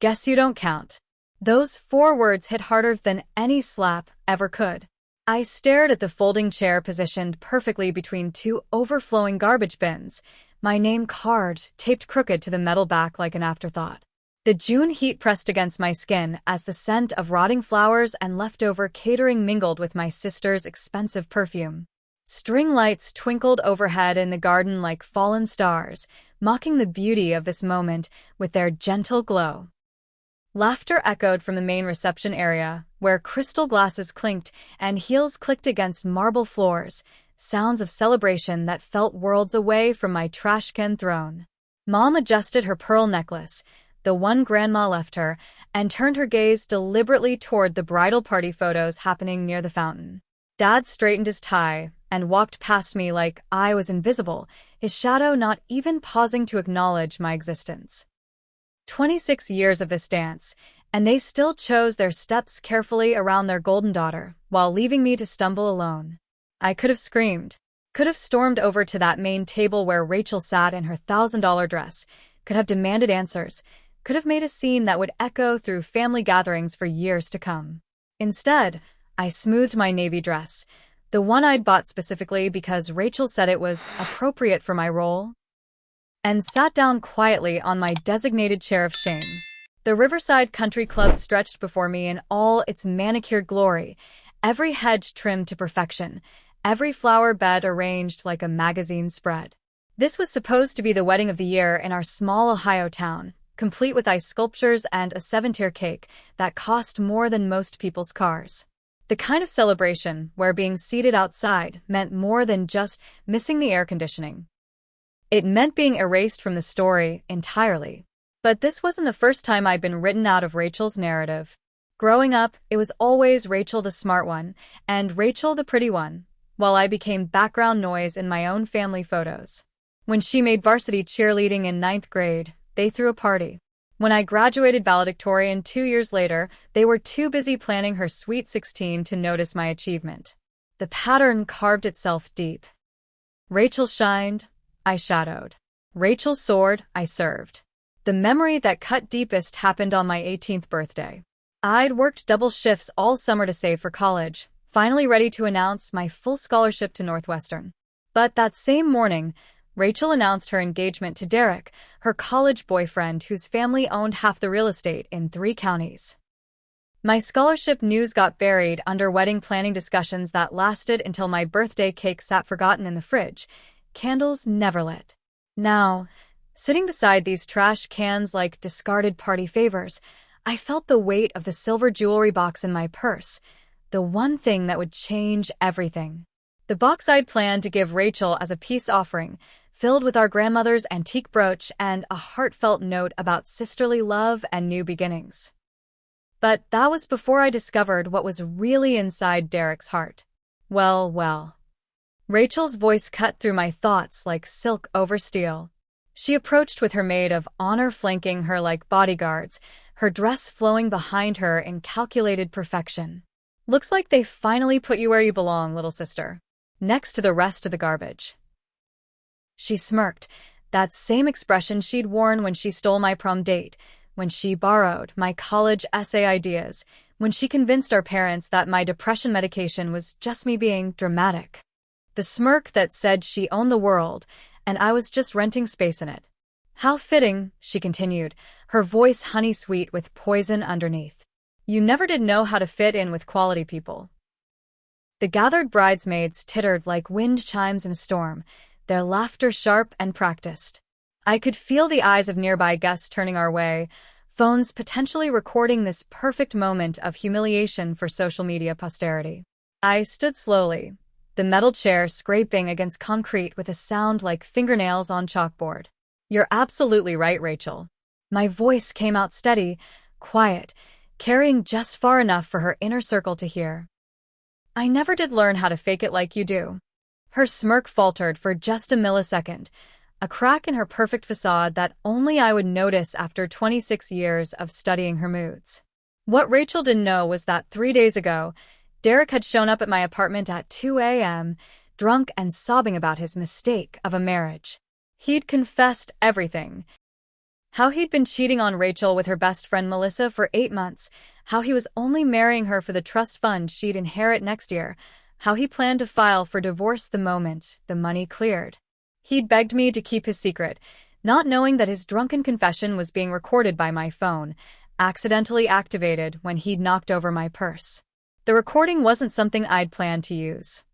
Guess you don't count. Those 4 words hit harder than any slap ever could. I stared at the folding chair positioned perfectly between 2 overflowing garbage bins, my name carved, taped crooked to the metal back like an afterthought. The June heat pressed against my skin as the scent of rotting flowers and leftover catering mingled with my sister's expensive perfume. String lights twinkled overhead in the garden like fallen stars, mocking the beauty of this moment with their gentle glow. Laughter echoed from the main reception area, where crystal glasses clinked and heels clicked against marble floors, sounds of celebration that felt worlds away from my trash-can throne. Mom adjusted her pearl necklace, the one Grandma left her, and turned her gaze deliberately toward the bridal party photos happening near the fountain. Dad straightened his tie and walked past me like I was invisible, his shadow not even pausing to acknowledge my existence. 26 years of this dance, and they still chose their steps carefully around their golden daughter, while leaving me to stumble alone. I could have screamed, could have stormed over to that main table where Rachel sat in her $1,000 dress, could have demanded answers, could have made a scene that would echo through family gatherings for years to come. Instead, I smoothed my navy dress, the one I'd bought specifically because Rachel said it was appropriate for my role, and sat down quietly on my designated chair of shame. The Riverside Country Club stretched before me in all its manicured glory, every hedge trimmed to perfection, every flower bed arranged like a magazine spread. This was supposed to be the wedding of the year in our small Ohio town, complete with ice sculptures and a 7-tier cake that cost more than most people's cars. The kind of celebration where being seated outside meant more than just missing the air conditioning. It meant being erased from the story entirely. But this wasn't the first time I'd been written out of Rachel's narrative. Growing up, it was always Rachel the smart one and Rachel the pretty one, while I became background noise in my own family photos. When she made varsity cheerleading in 9th grade, they threw a party. When I graduated valedictorian 2 years later, they were too busy planning her Sweet 16 to notice my achievement. The pattern carved itself deep. Rachel shined, I shadowed. Rachel soared, I served. The memory that cut deepest happened on my 18th birthday. I'd worked double shifts all summer to save for college, finally ready to announce my full scholarship to Northwestern. But that same morning, Rachel announced her engagement to Derek, her college boyfriend whose family owned half the real estate in 3 counties. My scholarship news got buried under wedding planning discussions that lasted until my birthday cake sat forgotten in the fridge, candles never lit. Now, sitting beside these trash cans like discarded party favors, I felt the weight of the silver jewelry box in my purse, the one thing that would change everything. The box I'd planned to give Rachel as a peace offering, filled with our grandmother's antique brooch and a heartfelt note about sisterly love and new beginnings. But that was before I discovered what was really inside Derek's heart. Well. Rachel's voice cut through my thoughts like silk over steel. She approached with her maid of honor flanking her like bodyguards, her dress flowing behind her in calculated perfection. Looks like they finally put you where you belong, little sister. Next to the rest of the garbage. She smirked, that same expression she'd worn when she stole my prom date, when she borrowed my college essay ideas, when she convinced our parents that my depression medication was just me being dramatic. The smirk that said she owned the world, and I was just renting space in it. How fitting, she continued, her voice honey-sweet with poison underneath. You never did know how to fit in with quality people. The gathered bridesmaids tittered like wind chimes in a storm, their laughter sharp and practiced. I could feel the eyes of nearby guests turning our way, phones potentially recording this perfect moment of humiliation for social media posterity. I stood slowly, the metal chair scraping against concrete with a sound like fingernails on chalkboard. You're absolutely right, Rachel. My voice came out steady, quiet, carrying just far enough for her inner circle to hear. I never did learn how to fake it like you do. Her smirk faltered for just a millisecond, a crack in her perfect facade that only I would notice after 26 years of studying her moods. What Rachel didn't know was that 3 days ago, Derek had shown up at my apartment at 2 a.m., drunk and sobbing about his mistake of a marriage. He'd confessed everything. How he'd been cheating on Rachel with her best friend Melissa for 8 months, how he was only marrying her for the trust fund she'd inherit next year, how he planned to file for divorce the moment the money cleared. He'd begged me to keep his secret, not knowing that his drunken confession was being recorded by my phone, accidentally activated when he'd knocked over my purse. The recording wasn't something I'd planned to use.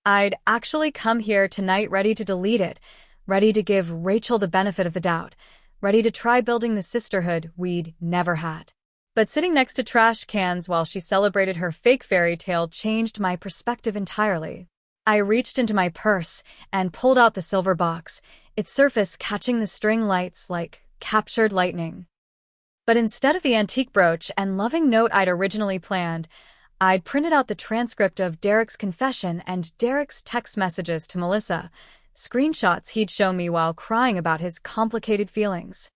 I'd actually come here tonight ready to delete it, ready to give Rachel the benefit of the doubt, ready to try building the sisterhood we'd never had. But sitting next to trash cans while she celebrated her fake fairy tale changed my perspective entirely. I reached into my purse and pulled out the silver box, its surface catching the string lights like captured lightning. But instead of the antique brooch and loving note I'd originally planned, I'd printed out the transcript of Derek's confession and Derek's text messages to Melissa, screenshots he'd shown me while crying about his complicated feelings.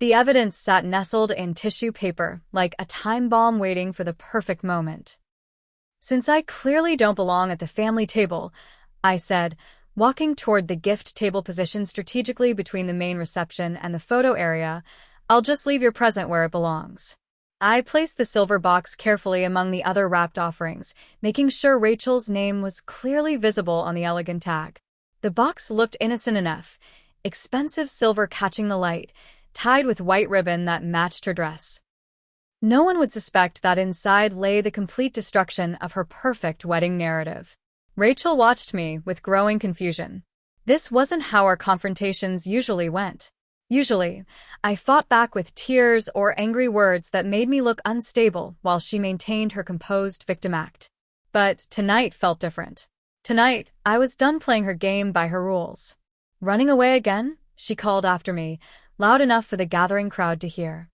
The evidence sat nestled in tissue paper, like a time bomb waiting for the perfect moment. "Since I clearly don't belong at the family table," I said, walking toward the gift table positioned strategically between the main reception and the photo area, "I'll just leave your present where it belongs." I placed the silver box carefully among the other wrapped offerings, making sure Rachel's name was clearly visible on the elegant tag. The box looked innocent enough, expensive silver catching the light, tied with white ribbon that matched her dress. No one would suspect that inside lay the complete destruction of her perfect wedding narrative. Rachel watched me with growing confusion. This wasn't how our confrontations usually went. Usually, I fought back with tears or angry words that made me look unstable while she maintained her composed victim act. But tonight felt different. Tonight, I was done playing her game by her rules. "Running away again?" she called after me, loud enough for the gathering crowd to hear.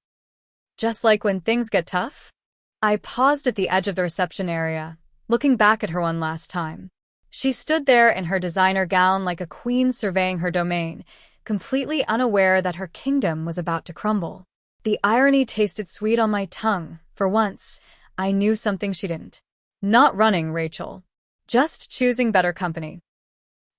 "Just like when things get tough?" I paused at the edge of the reception area, looking back at her one last time. She stood there in her designer gown like a queen surveying her domain, completely unaware that her kingdom was about to crumble. The irony tasted sweet on my tongue. For once, I knew something she didn't. Not running, Rachel. Just choosing better company.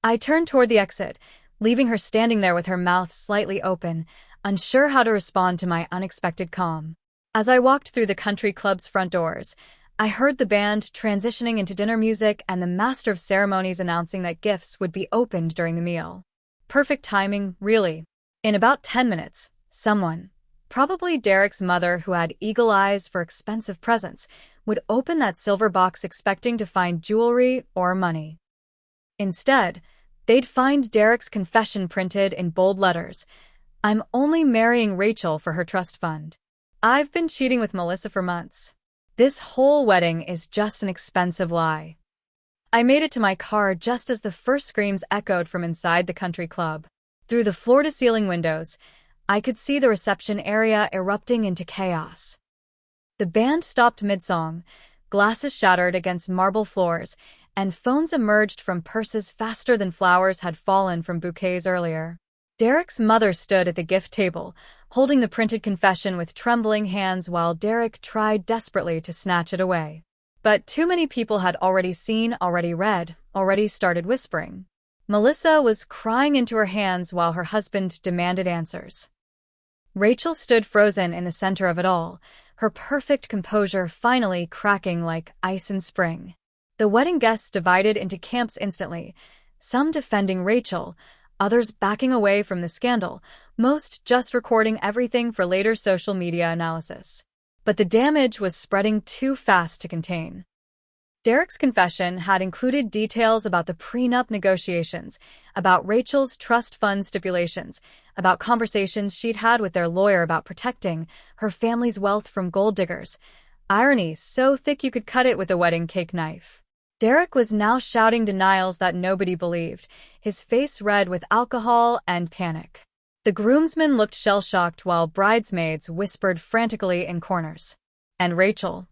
I turned toward the exit, leaving her standing there with her mouth slightly open, unsure how to respond to my unexpected calm. As I walked through the country club's front doors, I heard the band transitioning into dinner music and the master of ceremonies announcing that gifts would be opened during the meal. Perfect timing, really. In about 10 minutes, someone, probably Derek's mother who had eagle eyes for expensive presents, would open that silver box expecting to find jewelry or money. Instead, they'd find Derek's confession printed in bold letters. "I'm only marrying Rachel for her trust fund. I've been cheating with Melissa for months. This whole wedding is just an expensive lie." I made it to my car just as the first screams echoed from inside the country club. Through the floor-to-ceiling windows, I could see the reception area erupting into chaos. The band stopped mid-song, glasses shattered against marble floors, and phones emerged from purses faster than flowers had fallen from bouquets earlier. Derek's mother stood at the gift table, holding the printed confession with trembling hands while Derek tried desperately to snatch it away. But too many people had already seen, already read, already started whispering. Melissa was crying into her hands while her husband demanded answers. Rachel stood frozen in the center of it all, her perfect composure finally cracking like ice in spring. The wedding guests divided into camps instantly, some defending Rachel, others backing away from the scandal, most just recording everything for later social media analysis. But the damage was spreading too fast to contain. Derek's confession had included details about the prenup negotiations, about Rachel's trust fund stipulations, about conversations she'd had with their lawyer about protecting her family's wealth from gold diggers. Irony so thick you could cut it with a wedding cake knife. Derek was now shouting denials that nobody believed, his face red with alcohol and panic. The groomsmen looked shell-shocked while bridesmaids whispered frantically in corners. And Rachel,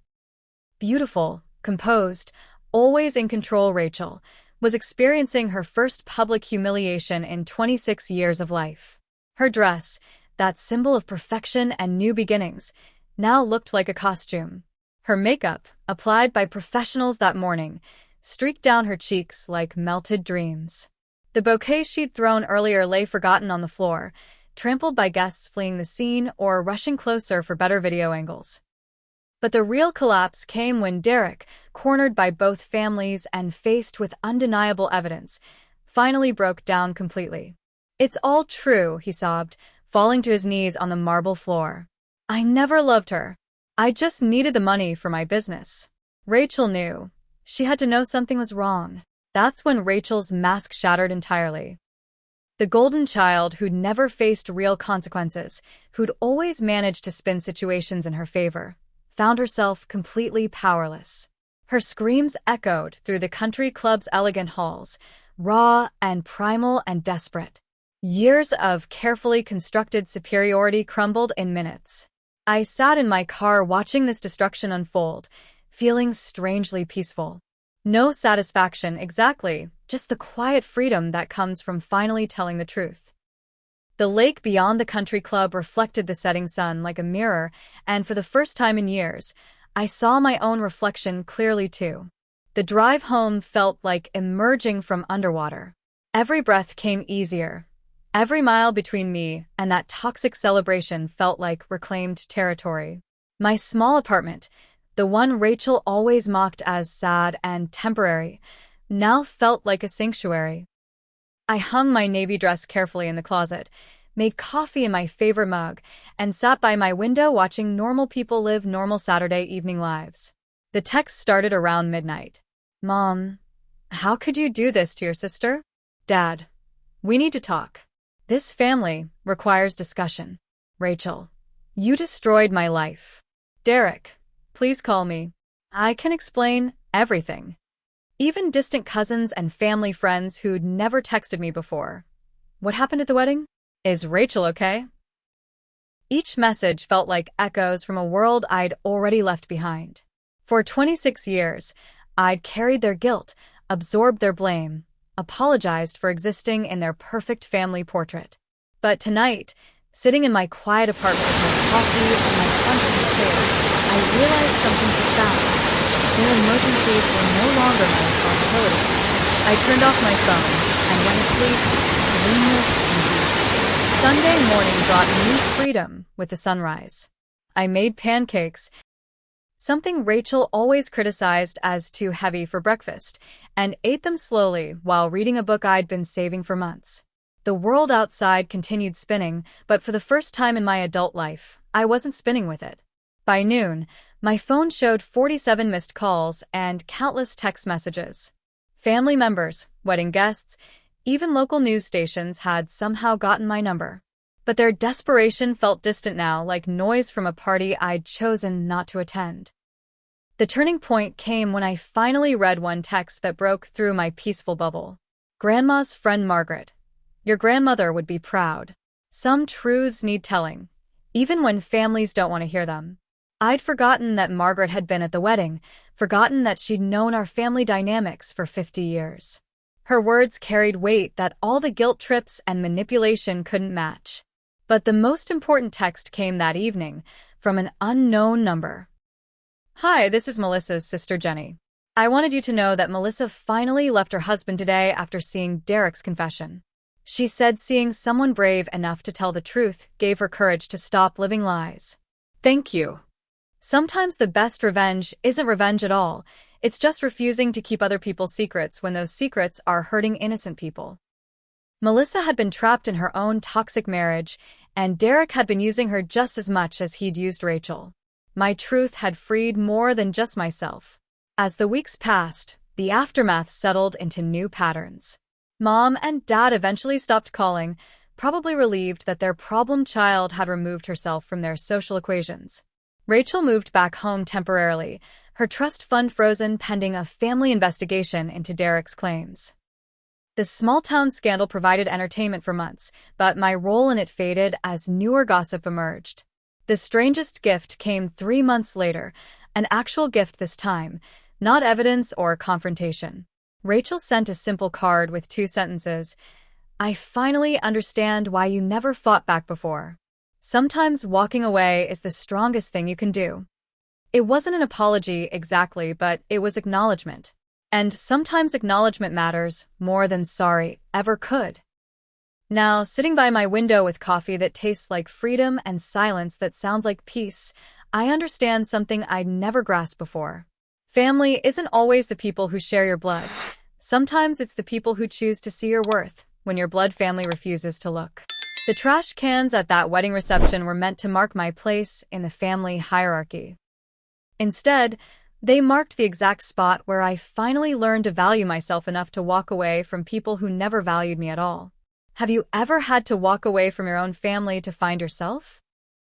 beautiful, composed, always in control Rachel, was experiencing her first public humiliation in 26 years of life. Her dress, that symbol of perfection and new beginnings, now looked like a costume. Her makeup, applied by professionals that morning, streaked down her cheeks like melted dreams. The bouquet she'd thrown earlier lay forgotten on the floor, trampled by guests fleeing the scene or rushing closer for better video angles. But the real collapse came when Derek, cornered by both families and faced with undeniable evidence, finally broke down completely. "It's all true," he sobbed, falling to his knees on the marble floor. "I never loved her. I just needed the money for my business." Rachel knew. She had to know something was wrong. That's when Rachel's mask shattered entirely. The golden child who'd never faced real consequences, who'd always managed to spin situations in her favor, found herself completely powerless. Her screams echoed through the country club's elegant halls, raw and primal and desperate. Years of carefully constructed superiority crumbled in minutes. I sat in my car watching this destruction unfold, feeling strangely peaceful. No satisfaction exactly, just the quiet freedom that comes from finally telling the truth. The lake beyond the country club reflected the setting sun like a mirror, and for the first time in years, I saw my own reflection clearly too. The drive home felt like emerging from underwater. Every breath came easier. Every mile between me and that toxic celebration felt like reclaimed territory. My small apartment, the one Rachel always mocked as sad and temporary, now felt like a sanctuary. I hung my navy dress carefully in the closet, made coffee in my favorite mug, and sat by my window watching normal people live normal Saturday evening lives. The text started around midnight. "Mom, how could you do this to your sister? Dad, we need to talk. This family requires discussion. Rachel, you destroyed my life. Derek, please call me. I can explain everything." Even distant cousins and family friends who'd never texted me before. "What happened at the wedding? Is Rachel okay?" Each message felt like echoes from a world I'd already left behind. For 26 years, I'd carried their guilt, absorbed their blame, apologized for existing in their perfect family portrait. But tonight, sitting in my quiet apartment with my coffee and my conscience clear, I realized something profound. Their emergencies were no longer my responsibility. I turned off my phone and went to sleep, dreamless and deep. Sunday morning brought new freedom with the sunrise. I made pancakes, something Rachel always criticized as too heavy for breakfast, and ate them slowly while reading a book I'd been saving for months. The world outside continued spinning, but for the first time in my adult life, I wasn't spinning with it. By noon, my phone showed 47 missed calls and countless text messages. Family members, wedding guests, even local news stations had somehow gotten my number. But their desperation felt distant now, like noise from a party I'd chosen not to attend. The turning point came when I finally read one text that broke through my peaceful bubble. "Grandma's friend Margaret. Your grandmother would be proud. Some truths need telling, even when families don't want to hear them." I'd forgotten that Margaret had been at the wedding, forgotten that she'd known our family dynamics for 50 years. Her words carried weight that all the guilt trips and manipulation couldn't match. But the most important text came that evening, from an unknown number. "Hi, this is Melissa's sister Jenny. I wanted you to know that Melissa finally left her husband today after seeing Derek's confession. She said seeing someone brave enough to tell the truth gave her courage to stop living lies. Thank you." Sometimes the best revenge isn't revenge at all. It's just refusing to keep other people's secrets when those secrets are hurting innocent people. Melissa had been trapped in her own toxic marriage, and Derek had been using her just as much as he'd used Rachel. My truth had freed more than just myself. As the weeks passed, the aftermath settled into new patterns. Mom and Dad eventually stopped calling, probably relieved that their problem child had removed herself from their social equations. Rachel moved back home temporarily, her trust fund frozen pending a family investigation into Derek's claims. The small-town scandal provided entertainment for months, but my role in it faded as newer gossip emerged. The strangest gift came 3 months later, an actual gift this time, not evidence or confrontation. Rachel sent a simple card with 2 sentences. "I finally understand why you never fought back before. Sometimes walking away is the strongest thing you can do." It wasn't an apology exactly, but it was acknowledgement. And sometimes acknowledgement matters more than sorry ever could. Now, sitting by my window with coffee that tastes like freedom and silence that sounds like peace, I understand something I'd never grasped before. Family isn't always the people who share your blood. Sometimes it's the people who choose to see your worth when your blood family refuses to look. The trash cans at that wedding reception were meant to mark my place in the family hierarchy. Instead, they marked the exact spot where I finally learned to value myself enough to walk away from people who never valued me at all. Have you ever had to walk away from your own family to find yourself?